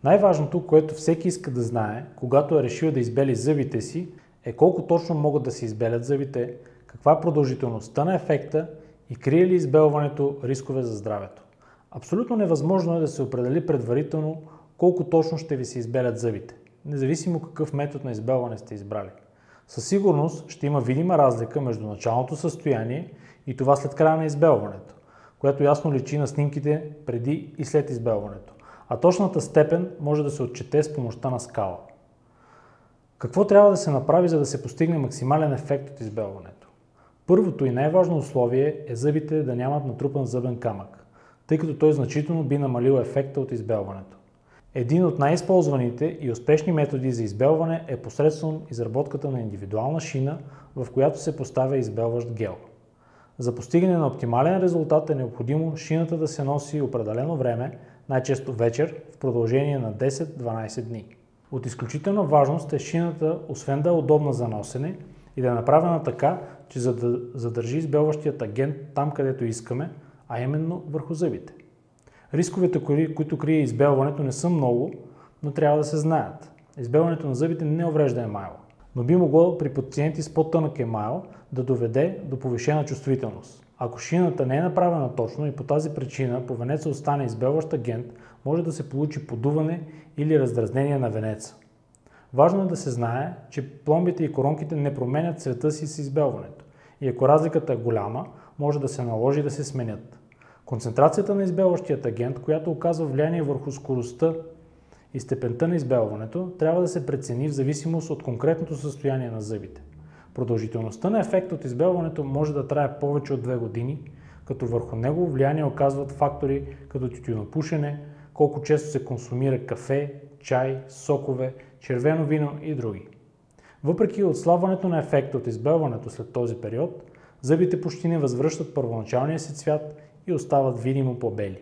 Най-важното, което всеки иска да знае, когато е решил да избели зъбите си, е колко точно могат да се избелят зъбите, каква е продължителността на ефекта и крие ли избелването рискове за здравето. Абсолютно невъзможно е да се определи предварително колко точно ще ви се избелят зъбите, независимо какъв метод на избелване сте избрали. Със сигурност ще има видима разлика между началното състояние и това след края на избелването, което ясно личи на снимките преди и след избелването, а точната степен може да се отчете с помощта на скала. Какво трябва да се направи, за да се постигне максимален ефект от избелването? Първото и най-важно условие е зъбите да нямат натрупан зъбен камък, тъй като той значително би намалил ефекта от избелването. Един от най-използваните и успешни методи за избелване е посредством изработката на индивидуална шина, в която се поставя избелващ гел. За постигане на оптимален резултат е необходимо шината да се носи определено време, най-често вечер, в продължение на 10-12 дни. От изключителна важност е шината, освен да е удобна за носене, и да е направена така, че за да задържи избелващият агент там, където искаме, а именно върху зъбите. Рисковете, които крие избелването, не са много, но трябва да се знаят. Избелването на зъбите не уврежда емайла, но би могло при пациенти с по-тънък емайл да доведе до повишена чувствителност. Ако шината не е направена точно и по тази причина по венеца остане избелващ агент, може да се получи подуване или раздразнение на венеца. Важно е да се знае, че пломбите и коронките не променят цвета си с избелването и ако разликата е голяма, може да се наложи да се сменят. Концентрацията на избелващият агент, която оказва влияние върху скоростта и степента на избелването, трябва да се прецени в зависимост от конкретното състояние на зъбите. Продължителността на ефекта от избелването може да трае повече от 2 години, като върху него влияние оказват фактори като тютюнопушене, колко често се консумира кафе, чай, сокове, червено вино и други. Въпреки отслабването на ефекта от избелването след този период, зъбите почти не възвръщат първоначалния си цвят и остават видимо по-бели.